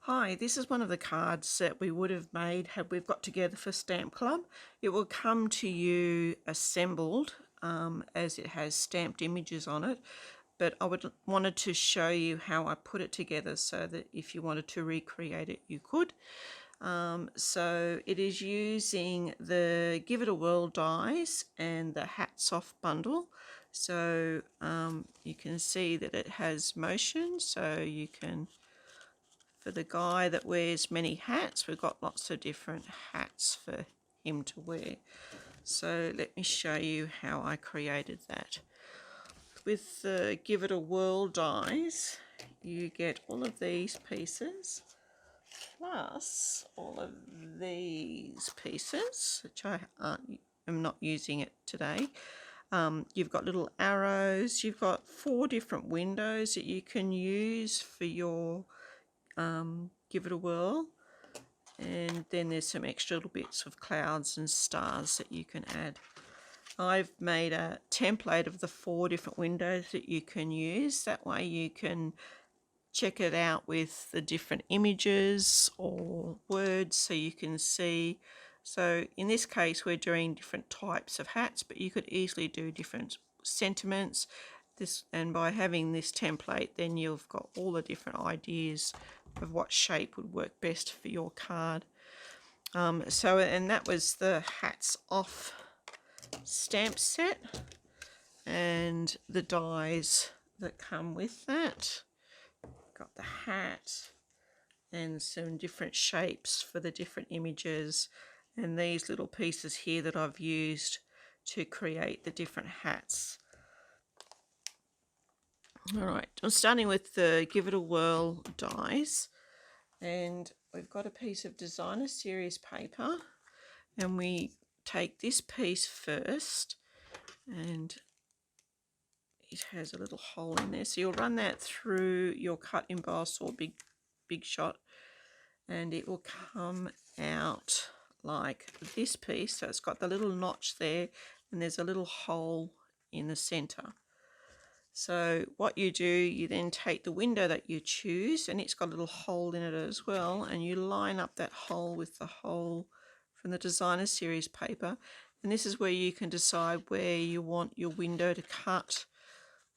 Hi, this is one of the cards that we would have made had we've got together for Stamp Club. It will come to you assembled as it has stamped images on it, but I wanted to show you how I put it together so that if you wanted to recreate it, you could. So it is using the Give It a Whirl dies and the Hats Off bundle. So you can see that it has motion, so you can, for the guy that wears many hats, we've got lots of different hats for him to wear. So let me show you how I created that. With the Give It a Whirl dies, you get all of these pieces, plus all of these pieces, which I am not using it today. You've got little arrows, you've got 4 different windows that you can use for your Give It a Whirl, and then there's some extra little bits of clouds and stars that you can add. I've made a template of the 4 different windows that you can use. That way you can check it out with the different images or words so you can see. So in this case we're doing different types of hats, but you could easily do different sentiments. And by having this template, then you've got all the different ideas of what shape would work best for your card. And that was the Hats Off stamp set and the dies that come with that. Got the hat and some different shapes for the different images, and these little pieces here that I've used to create the different hats. Alright, I'm starting with the Give It a Whirl dies, and we've got a piece of designer series paper, and we take this piece first, and it has a little hole in there, so you'll run that through your cut emboss or big shot, and it will come out like this piece. So it's got the little notch there, and there's a little hole in the center. So what you do, you then take the window that you choose, and it's got a little hole in it as well, and you line up that hole with the hole from the designer series paper, and this is where you can decide where you want your window to cut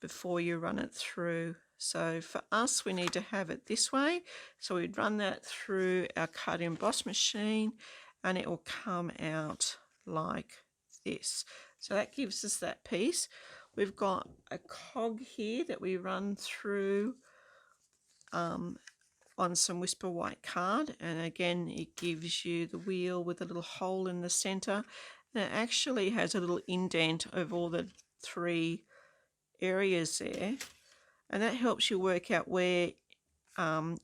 before you run it through. So for us, we need to have it this way, so we'd run that through our cut emboss machine, and it will come out like this. So that gives us that piece. We've got a cog here that we run through on some Whisper White card, and again it gives you the wheel with a little hole in the center, and it actually has a little indent of all the 3 areas there, and that helps you work out where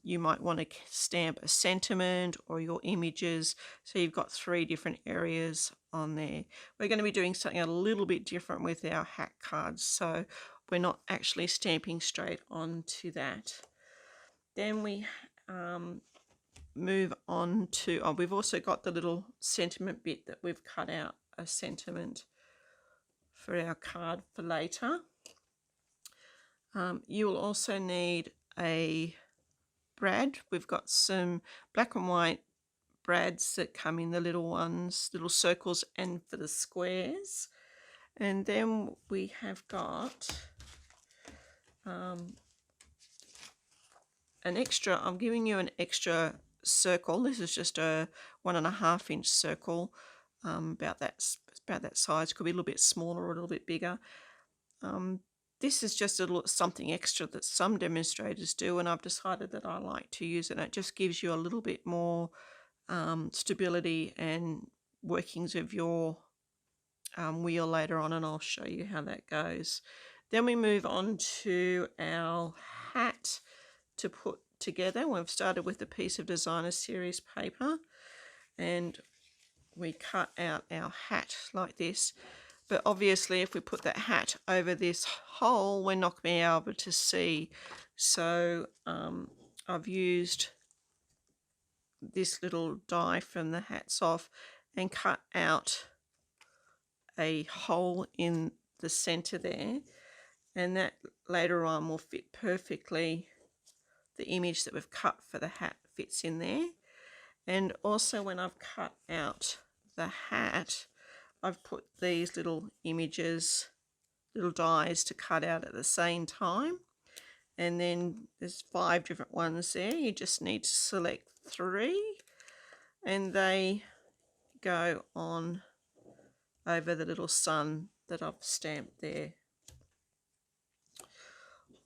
you might want to stamp a sentiment or your images. So you've got 3 different areas on there. We're going to be doing something a little bit different with our hat cards, so we're not actually stamping straight onto that. Then we move on to, we've also got the little sentiment bit that we've cut out, a sentiment for our card for later. You will also need a brad. We've got some black and white brads that come in the little ones, little circles, and for the squares. And then we have got an extra, I'm giving you an extra circle. This is just a 1.5 inch circle, about that size. Could be a little bit smaller or a little bit bigger. This is just a little something extra that some demonstrators do, and I've decided that I like to use it. It just gives you a little bit more stability and workings of your wheel later on, and I'll show you how that goes. Then we move on to our hat to put together. We've started with a piece of designer series paper, and we cut out our hat like this. But obviously if we put that hat over this hole, we're not going to be able to see. So I've used this little die from the Hats Off and cut out a hole in the center there, and that later on will fit perfectly the image that we've cut for the hat fits in there. And also when I've cut out the hat, I've put these little images, little dies to cut out at the same time. And then there's 5 different ones there. You just need to select 3 and they go on over the little sun that I've stamped there.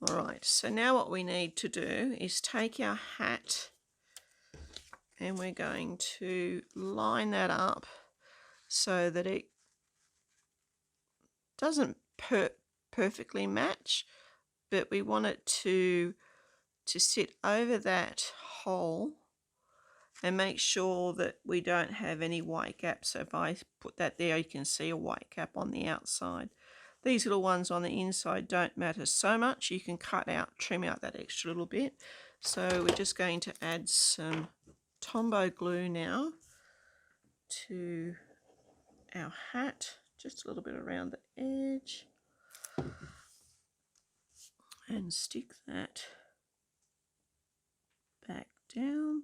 Alright, so now what we need to do is take our hat and we're going to line that up so that it doesn't perfectly match, but we want it to sit over that hole and make sure that we don't have any white gaps. So if I put that there, you can see a white gap on the outside. These little ones on the inside don't matter so much. You can trim out that extra little bit. So we're just going to add some Tombow glue now to our hat, just a little bit around the edge, and stick that back down.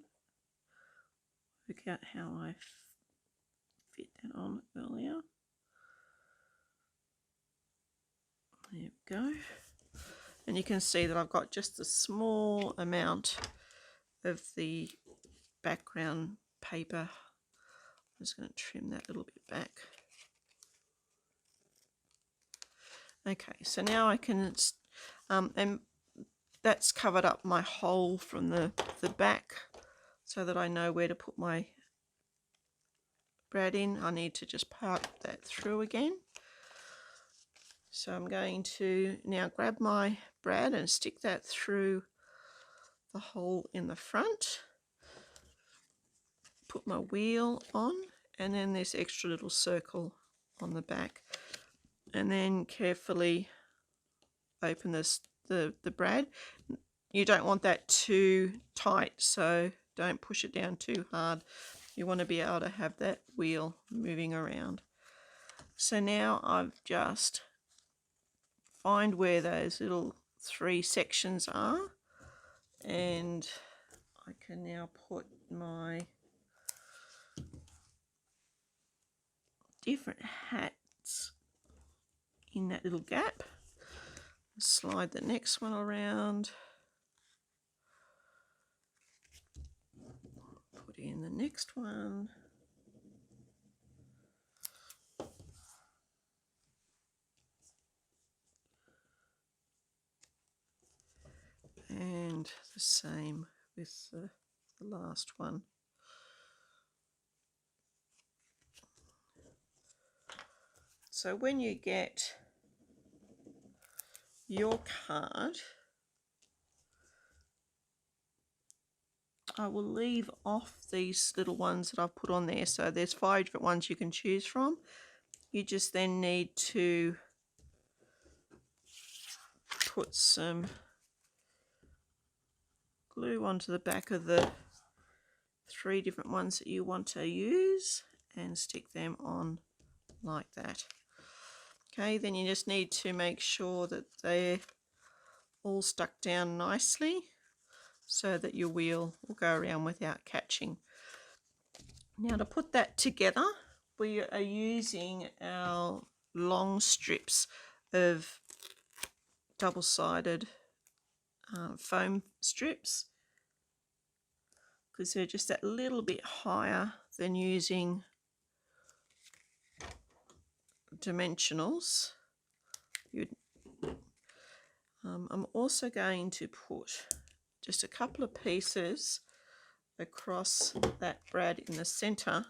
Work out how I fit that on earlier. There we go. And you can see that I've got just a small amount of the background paper. I'm just going to trim that a little bit back. Okay, so now I can, and that's covered up my hole from the back so that I know where to put my brad in. I need to just part that through again. So I'm going to now grab my brad and stick that through the hole in the front. Put my wheel on and then this extra little circle on the back. And then carefully open the brad. You don't want that too tight, so don't push it down too hard. You want to be able to have that wheel moving around. So now I've just find where those little 3 sections are, and I can now put my different hats in that little gap. Slide the next one around, put in the next one, and the same with the last one. So when you get your card, I will leave off these little ones that I've put on there. So there's 5 different ones you can choose from. You just then need to put some glue onto the back of the 3 different ones that you want to use and stick them on like that. Okay, then you just need to make sure that they're all stuck down nicely so that your wheel will go around without catching. Now to put that together, we are using our long strips of double-sided foam strips because they're just that little bit higher than using dimensionals. I'm also going to put just a couple of pieces across that brad in the center,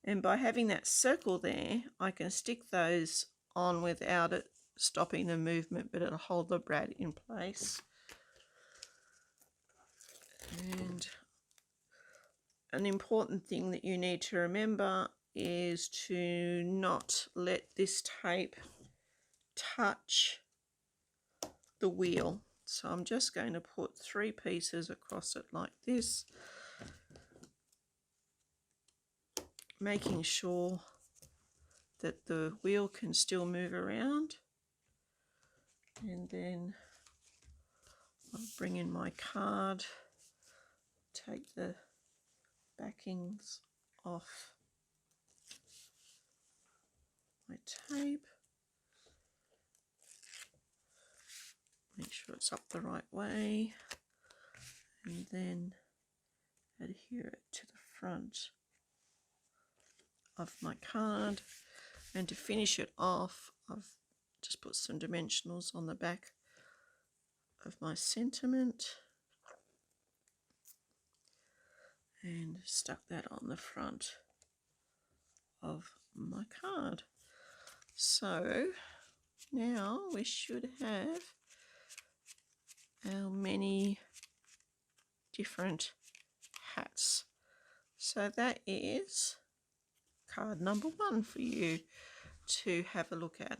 and by having that circle there I can stick those on without it stopping the movement, but it'll hold the brad in place. And an important thing that you need to remember is to not let this tape touch the wheel. So I'm just going to put 3 pieces across it like this, making sure that the wheel can still move around. And then I'll bring in my card, take the backings off my tape. Make sure it's up the right way, and then adhere it to the front of my card. And to finish it off, I've just put some dimensionals on the back of my sentiment and stuck that on the front of my card. So now we should have our many different hats. So that is card number 1 for you to have a look at.